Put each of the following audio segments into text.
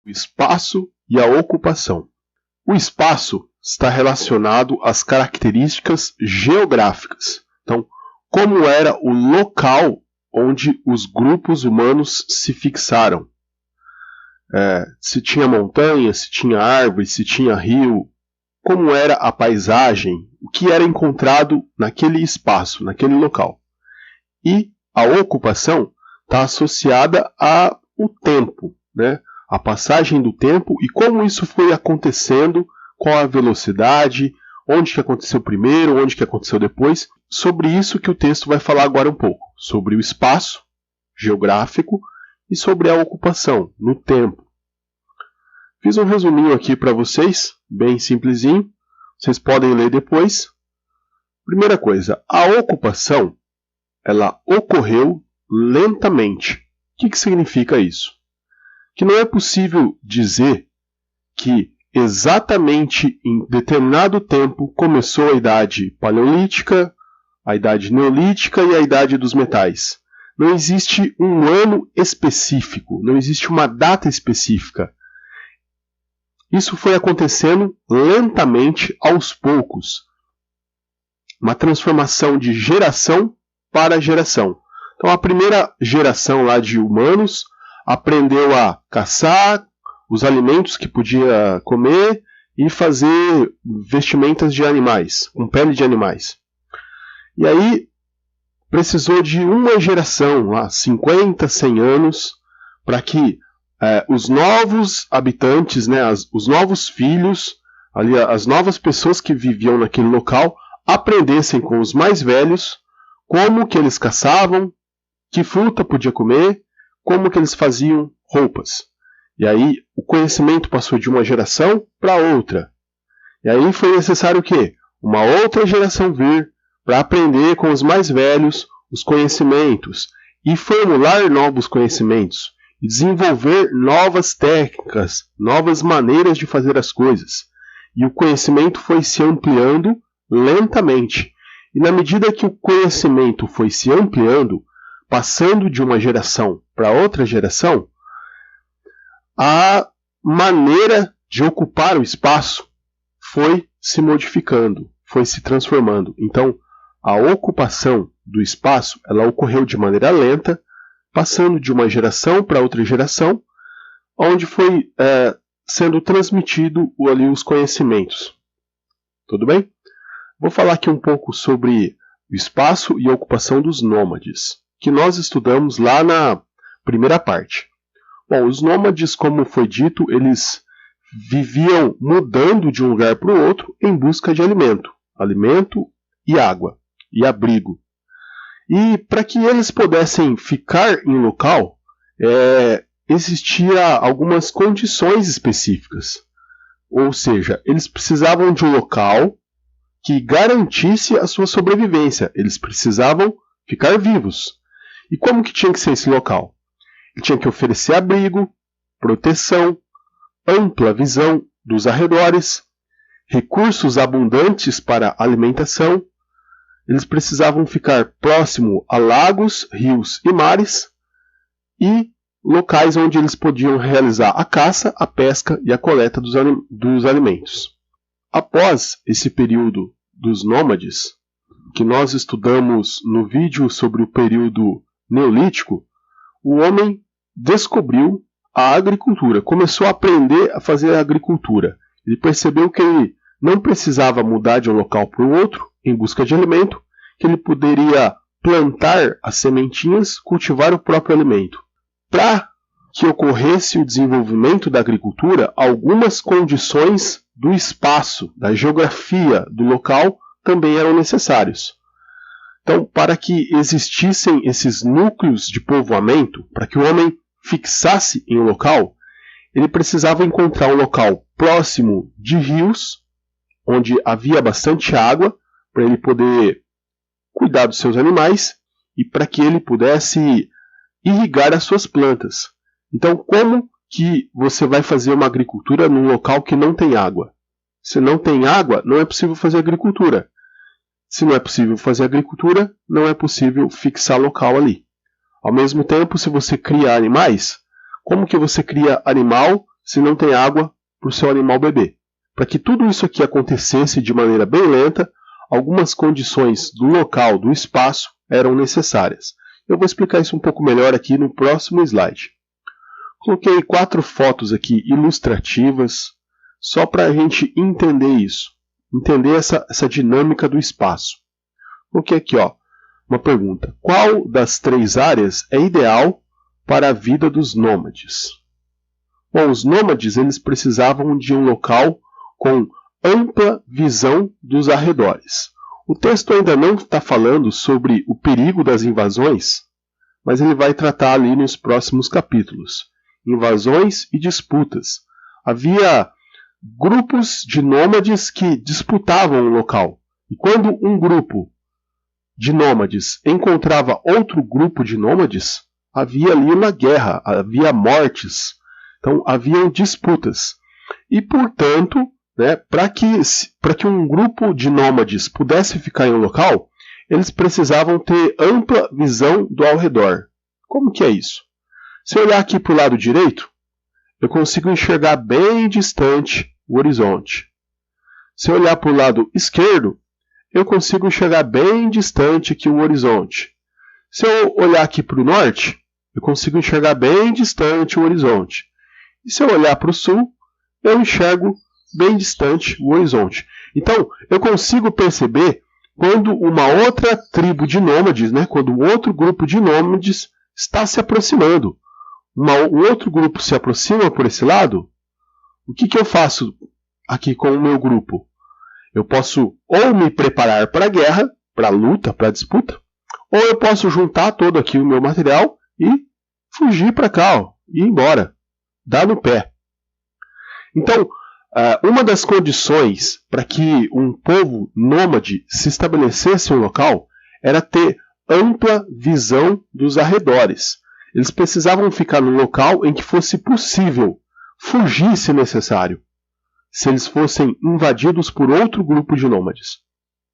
o espaço e a ocupação. O espaço está relacionado às características geográficas. Então, como era o local onde os grupos humanos se fixaram. Se tinha montanha, se tinha árvore, se tinha rio, como era a paisagem, o que era encontrado naquele espaço, naquele local. E a ocupação está associada ao tempo, né? A passagem do tempo e como isso foi acontecendo, qual a velocidade, onde que aconteceu primeiro, onde que aconteceu depois. Sobre isso que o texto vai falar agora um pouco, sobre o espaço geográfico e sobre a ocupação no tempo. Fiz um resuminho aqui para vocês, bem simplesinho, vocês podem ler depois. Primeira coisa, a ocupação, ela ocorreu lentamente. O que significa isso? Que não é possível dizer que exatamente em determinado tempo começou a idade paleolítica, a idade neolítica e a idade dos metais. Não existe um ano específico, não existe uma data específica. Isso foi acontecendo lentamente, aos poucos. Uma transformação de geração para geração. Então a primeira geração lá de humanos aprendeu a caçar os alimentos que podia comer e fazer vestimentas de animais, com pele de animais. E aí precisou de uma geração, lá, 50, 100 anos, para que os novos habitantes, né, os novos filhos, ali, as novas pessoas que viviam naquele local, aprendessem com os mais velhos como que eles caçavam, que fruta podia comer, como que eles faziam roupas. E aí o conhecimento passou de uma geração para outra. E aí foi necessário o quê? Uma outra geração vir para aprender com os mais velhos os conhecimentos e formular novos conhecimentos e desenvolver novas técnicas, novas maneiras de fazer as coisas. E o conhecimento foi se ampliando lentamente. E na medida que o conhecimento foi se ampliando, passando de uma geração para outra geração, a maneira de ocupar o espaço foi se modificando, foi se transformando. Então, a ocupação do espaço, ela ocorreu de maneira lenta, passando de uma geração para outra geração, onde foi sendo transmitido ali os conhecimentos. Tudo bem? Vou falar aqui um pouco sobre o espaço e a ocupação dos nômades, que nós estudamos lá na primeira parte. Bom, os nômades, como foi dito, eles viviam mudando de um lugar para o outro em busca de alimento e água e abrigo. E para que eles pudessem ficar em um local, existia algumas condições específicas. Ou seja, eles precisavam de um local que garantisse a sua sobrevivência. Eles precisavam ficar vivos. E como que tinha que ser esse local? Ele tinha que oferecer abrigo, proteção, ampla visão dos arredores, recursos abundantes para alimentação. Eles precisavam ficar próximo a lagos, rios e mares e locais onde eles podiam realizar a caça, a pesca e a coleta dos alimentos. Após esse período dos nômades, que nós estudamos no vídeo sobre o período neolítico, o homem descobriu a agricultura, começou a aprender a fazer a agricultura. Ele percebeu que ele não precisava mudar de um local para o outro em busca de alimento, que ele poderia plantar as sementinhas, cultivar o próprio alimento. Para que ocorresse o desenvolvimento da agricultura, algumas condições do espaço, da geografia do local também eram necessários. Então, para que existissem esses núcleos de povoamento, para que o homem fixasse em um local, ele precisava encontrar um local próximo de rios, onde havia bastante água, para ele poder cuidar dos seus animais e para que ele pudesse irrigar as suas plantas. Então, como que você vai fazer uma agricultura num local que não tem água? Se não tem água, não é possível fazer agricultura. Se não é possível fazer agricultura, não é possível fixar local ali. Ao mesmo tempo, se você cria animais, como que você cria animal se não tem água para o seu animal beber. Para que tudo isso aqui acontecesse de maneira bem lenta, algumas condições do local, do espaço, eram necessárias. Eu vou explicar isso um pouco melhor aqui no próximo slide. Coloquei 4 fotos aqui ilustrativas, só para a gente entender isso, entender essa dinâmica do espaço. Coloquei aqui, ó, uma pergunta. Qual das 3 áreas é ideal para a vida dos nômades? Bom, os nômades eles precisavam de um local com ampla visão dos arredores. O texto ainda não está falando sobre o perigo das invasões, mas ele vai tratar ali nos próximos capítulos. Invasões e disputas. Havia grupos de nômades que disputavam o local. E quando um grupo de nômades encontrava outro grupo de nômades, havia ali uma guerra, havia mortes. Então, haviam disputas. E, portanto, para que um grupo de nômades pudesse ficar em um local, eles precisavam ter ampla visão do ao redor. Como que é isso? Se eu olhar aqui para o lado direito, eu consigo enxergar bem distante o horizonte. Se eu olhar para o lado esquerdo, eu consigo enxergar bem distante aqui o horizonte. Se eu olhar aqui para o norte, eu consigo enxergar bem distante o horizonte. E se eu olhar para o sul, eu enxergo bem distante o horizonte. Então, eu consigo perceber quando uma outra tribo de nômades, quando um outro grupo de nômades está se aproximando. Um outro grupo se aproxima por esse lado, o que eu faço aqui com o meu grupo? Eu posso ou me preparar para a guerra, para a luta, para a disputa, ou eu posso juntar todo aqui o meu material e fugir para cá, e ir embora, dar no pé. Então, uma das condições para que um povo nômade se estabelecesse em um local era ter ampla visão dos arredores. Eles precisavam ficar num local em que fosse possível fugir se necessário, se eles fossem invadidos por outro grupo de nômades.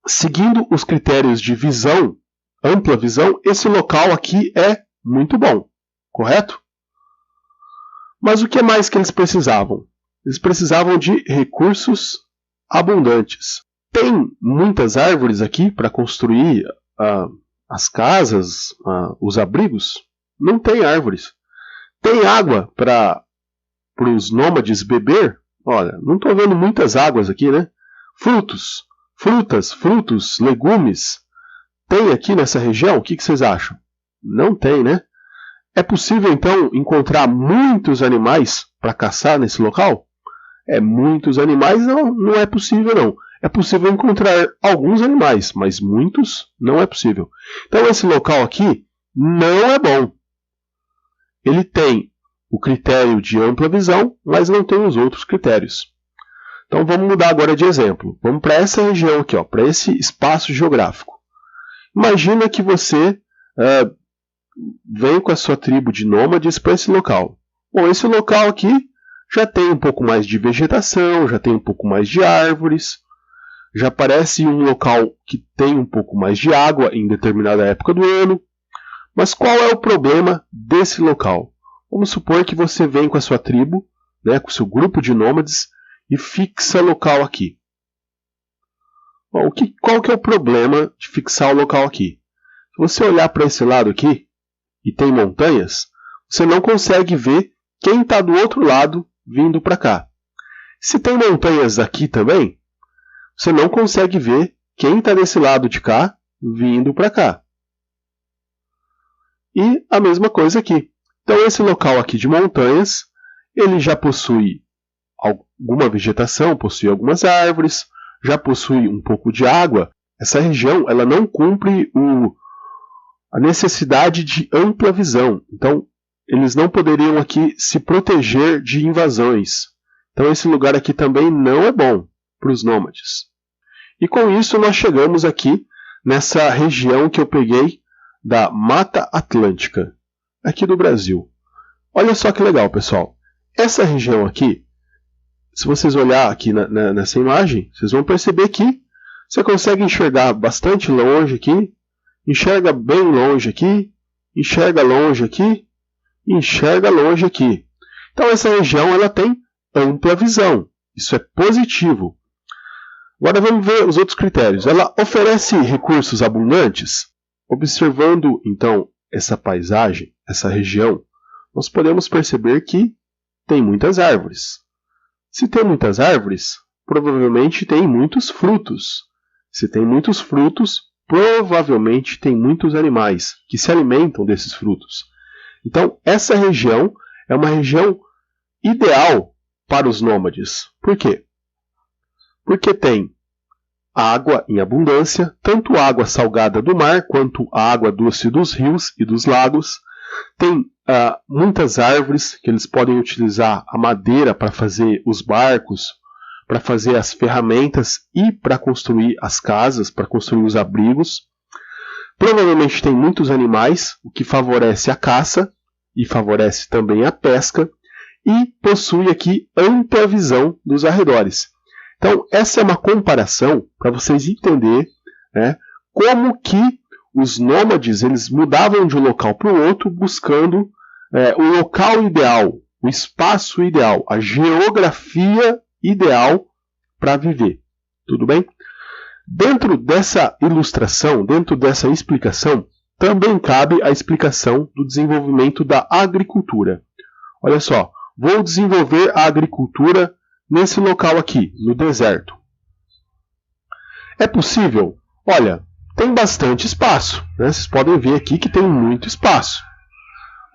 Seguindo os critérios de visão, ampla visão, esse local aqui é muito bom, correto? Mas o que mais que eles precisavam? Eles precisavam de recursos abundantes. Tem muitas árvores aqui para construir as casas, os abrigos? Não tem árvores. Tem água para os nômades beber? Olha, não estou vendo muitas águas aqui, né? Frutos, legumes. Tem aqui nessa região? O que vocês acham? Não tem, né? É possível, então, encontrar muitos animais para caçar nesse local? Muitos animais não é possível, não. É possível encontrar alguns animais, mas muitos não é possível. Então, esse local aqui não é bom. Ele tem o critério de ampla visão, mas não tem os outros critérios. Então, vamos mudar agora de exemplo. Vamos para essa região aqui, para esse espaço geográfico. Imagina que você vem com a sua tribo de nômades para esse local. Bom, esse local aqui já tem um pouco mais de vegetação, já tem um pouco mais de árvores, já parece um local que tem um pouco mais de água em determinada época do ano. Mas qual é o problema desse local? Vamos supor que você vem com a sua tribo, com o seu grupo de nômades e fixa o local aqui. Bom, qual que é o problema de fixar o local aqui? Se você olhar para esse lado aqui e tem montanhas, você não consegue ver quem está do outro lado vindo para cá. Se tem montanhas aqui também, você não consegue ver quem está desse lado de cá vindo para cá. E a mesma coisa aqui. Então esse local aqui de montanhas, ele já possui alguma vegetação, possui algumas árvores, já possui um pouco de água. Essa região ela não cumpre a necessidade de ampla visão. Então eles não poderiam aqui se proteger de invasões. Então esse lugar aqui também não é bom para os nômades. E com isso nós chegamos aqui nessa região que eu peguei da Mata Atlântica, aqui do Brasil. Olha só que legal, pessoal. Essa região aqui, se vocês olharem aqui nessa imagem, vocês vão perceber que você consegue enxergar bastante longe aqui, enxerga bem longe aqui, enxerga longe aqui, enxerga longe aqui. Então essa região ela tem ampla visão. Isso é positivo. Agora vamos ver os outros critérios. Ela oferece recursos abundantes? Observando, então, essa paisagem, essa região, nós podemos perceber que tem muitas árvores. Se tem muitas árvores, provavelmente tem muitos frutos. Se tem muitos frutos, provavelmente tem muitos animais que se alimentam desses frutos. Então, essa região é uma região ideal para os nômades. Por quê? Porque tem água em abundância, tanto água salgada do mar quanto a água doce dos rios e dos lagos. Tem muitas árvores que eles podem utilizar a madeira para fazer os barcos, para fazer as ferramentas e para construir as casas, para construir os abrigos. Provavelmente tem muitos animais, o que favorece a caça e favorece também a pesca, e possui aqui ampla visão dos arredores. Então, essa é uma comparação para vocês entenderem, né, como que os nômades eles mudavam de um local para o outro buscando o local ideal, o espaço ideal, a geografia ideal para viver. Tudo bem? Dentro dessa ilustração, dentro dessa explicação, também cabe a explicação do desenvolvimento da agricultura. Olha só, vou desenvolver a agricultura nesse local aqui, no deserto. É possível? Olha, tem bastante espaço, né? Vocês podem ver aqui que tem muito espaço.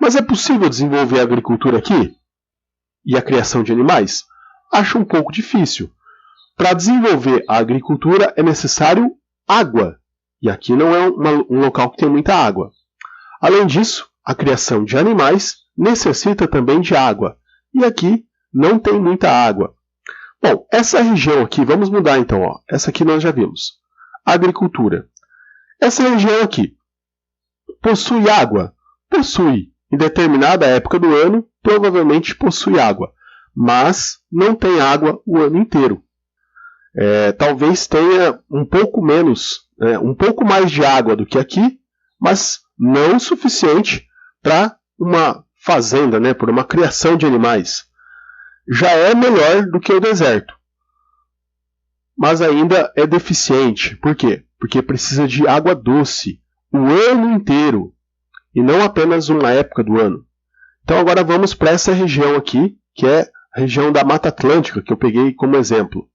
Mas é possível desenvolver a agricultura aqui? E a criação de animais? Acho um pouco difícil. Para desenvolver a agricultura é necessário água. E aqui não é um local que tem muita água. Além disso, a criação de animais necessita também de água. E aqui não tem muita água. Bom, essa região aqui, vamos mudar então. Ó. Essa aqui nós já vimos. Agricultura. Essa região aqui possui água? Possui. Em determinada época do ano, provavelmente possui água. Mas não tem água o ano inteiro. Talvez tenha um pouco menos, um pouco mais de água do que aqui, mas não o suficiente para uma fazenda, né, para uma criação de animais. Já é melhor do que o deserto, mas ainda é deficiente. Por quê? Porque precisa de água doce o ano inteiro e não apenas uma época do ano. Então agora vamos para essa região aqui, que é a região da Mata Atlântica, que eu peguei como exemplo.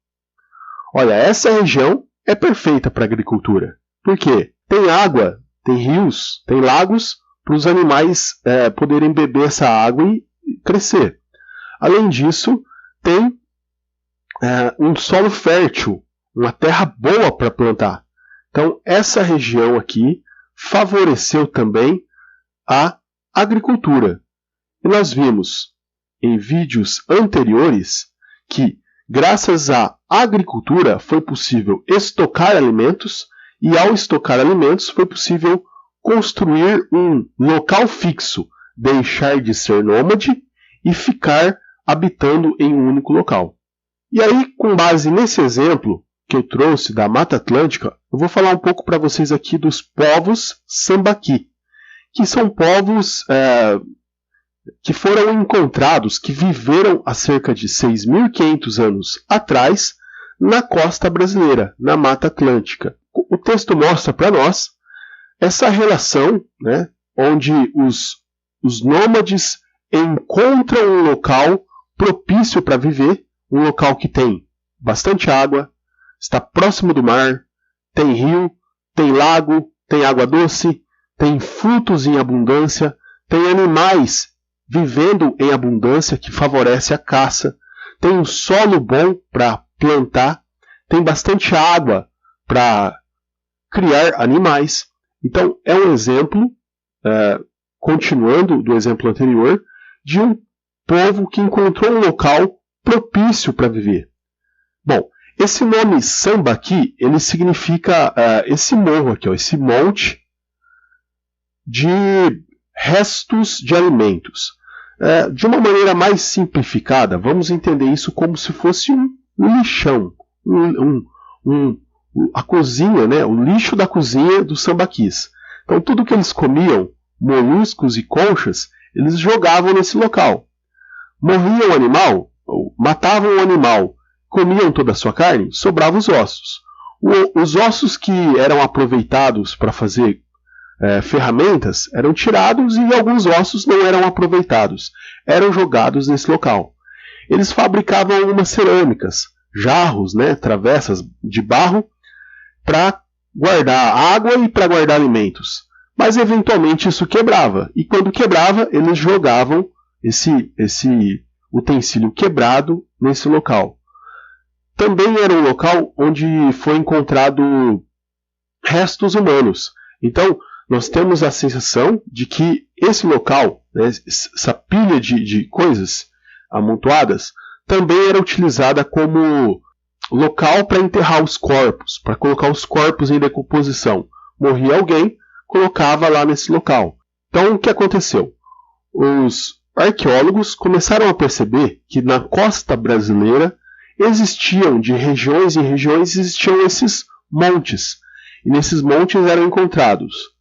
Olha, essa região é perfeita para a agricultura. Por quê? Tem água, tem rios, tem lagos para os animais poderem beber essa água e crescer. Além disso, tem um solo fértil, uma terra boa para plantar. Então, essa região aqui favoreceu também a agricultura. E nós vimos em vídeos anteriores que, graças à agricultura, foi possível estocar alimentos e, ao estocar alimentos, foi possível construir um local fixo, deixar de ser nômade e ficar habitando em um único local. E aí, com base nesse exemplo que eu trouxe da Mata Atlântica, eu vou falar um pouco para vocês aqui dos povos Sambaqui, que são povos que foram encontrados, que viveram há cerca de 6.500 anos atrás na costa brasileira, na Mata Atlântica. O texto mostra para nós essa relação, né, onde os nômades encontram um local propício para viver, um local que tem bastante água, está próximo do mar, tem rio, tem lago, tem água doce, tem frutos em abundância, tem animais vivendo em abundância que favorece a caça, tem um solo bom para plantar, tem bastante água para criar animais. Então, é um exemplo, continuando do exemplo anterior, de um povo que encontrou um local propício para viver. Bom, esse nome Sambaqui, ele significa esse morro aqui, ó, esse monte de restos de alimentos. De uma maneira mais simplificada, vamos entender isso como se fosse um lixão, a cozinha, né, o lixo da cozinha dos sambaquis. Então tudo que eles comiam, moluscos e conchas, eles jogavam nesse local. Morria um animal, matavam um animal, comiam toda a sua carne, sobravam os ossos. Os ossos que eram aproveitados para fazer ferramentas eram tirados e alguns ossos não eram aproveitados, eram jogados nesse local. Eles fabricavam algumas cerâmicas, jarros, né, travessas de barro, para guardar água e para guardar alimentos. Mas eventualmente isso quebrava, e quando quebrava, eles jogavam esse utensílio quebrado nesse local. Também era um local onde foi encontrado restos humanos. Então, nós temos a sensação de que esse local, né, essa pilha de coisas amontoadas, também era utilizada como local para enterrar os corpos, para colocar os corpos em decomposição. Morria alguém, colocava lá nesse local. Então, o que aconteceu? Os arqueólogos começaram a perceber que na costa brasileira existiam, de regiões em regiões, existiam esses montes. E nesses montes eram encontrados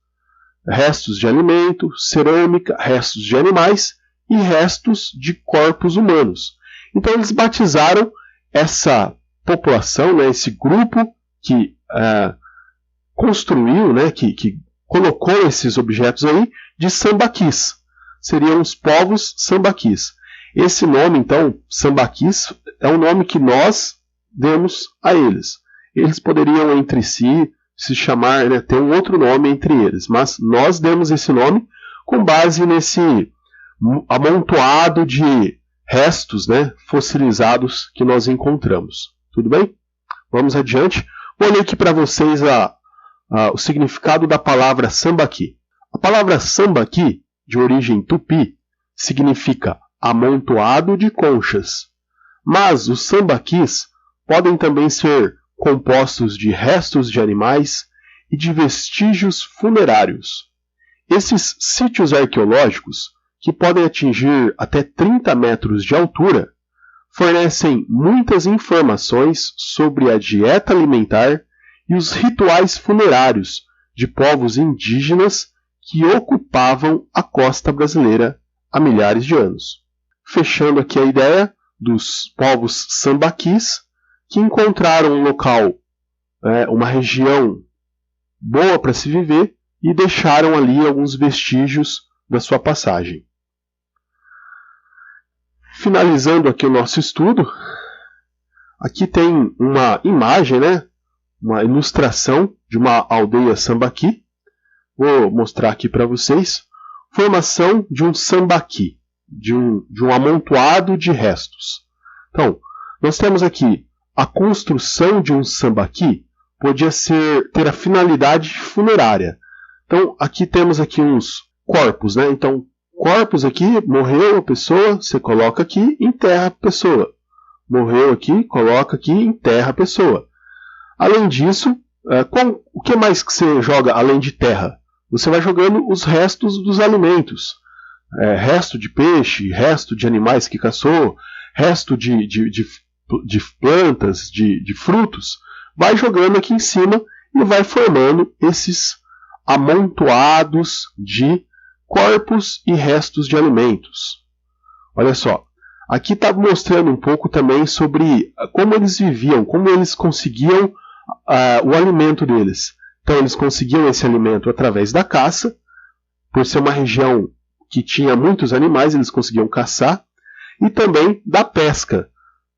restos de alimento, cerâmica, restos de animais e restos de corpos humanos. Então eles batizaram essa população, né, esse grupo que construiu, né, que colocou esses objetos aí, de sambaquis. Seriam os povos sambaquis. Esse nome, então, sambaquis, é um nome que nós demos a eles. Eles poderiam entre si se chamar, né, ter um outro nome entre eles, mas nós demos esse nome com base nesse amontoado de restos, né, fossilizados que nós encontramos. Tudo bem? Vamos adiante. Vou ler aqui para vocês o significado da palavra sambaqui. A palavra sambaqui, de origem tupi, significa amontoado de conchas. Mas os sambaquis podem também ser compostos de restos de animais e de vestígios funerários. Esses sítios arqueológicos, que podem atingir até 30 metros de altura, fornecem muitas informações sobre a dieta alimentar e os rituais funerários de povos indígenas que ocupavam a costa brasileira há milhares de anos. Fechando aqui a ideia dos povos sambaquis, que encontraram um local, uma região boa para se viver e deixaram ali alguns vestígios da sua passagem. Finalizando aqui o nosso estudo, aqui tem uma imagem, né, uma ilustração de uma aldeia sambaqui. Vou mostrar aqui para vocês. Formação de um sambaqui, de um amontoado de restos. Então, nós temos aqui a construção de um sambaqui podia ter a finalidade funerária. Então, aqui temos aqui uns corpos, né? Então, corpos aqui, morreu a pessoa, você coloca aqui, enterra a pessoa. Morreu aqui, coloca aqui, enterra a pessoa. Além disso, o que mais que você joga além de terra? Você vai jogando os restos dos alimentos. Resto de peixe, resto de animais que caçou, resto de plantas, de frutos. Vai jogando aqui em cima e vai formando esses amontoados de corpos e restos de alimentos. Olha só, aqui está mostrando um pouco também sobre como eles viviam, como eles conseguiam o alimento deles. Então eles conseguiam esse alimento através da caça, por ser uma região que tinha muitos animais, eles conseguiam caçar, e também da pesca.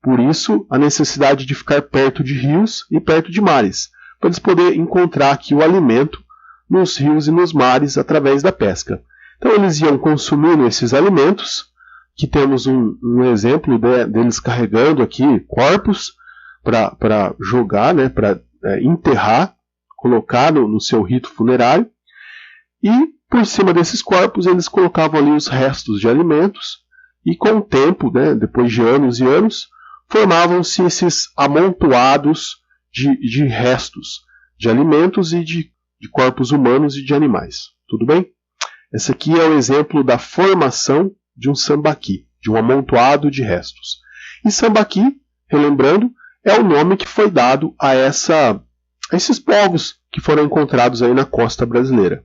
Por isso, a necessidade de ficar perto de rios e perto de mares, para eles poderem encontrar aqui o alimento nos rios e nos mares através da pesca. Então eles iam consumindo esses alimentos, que temos um exemplo deles carregando aqui corpos para jogar, né, para enterrar, colocar no seu rito funerário, e por cima desses corpos eles colocavam ali os restos de alimentos, e com o tempo, né, depois de anos e anos, formavam-se esses amontoados de restos de alimentos e de corpos humanos e de animais. Tudo bem? Esse aqui é o exemplo da formação de um sambaqui, de um amontoado de restos. E sambaqui, relembrando, é o nome que foi dado a esses povos que foram encontrados aí na costa brasileira.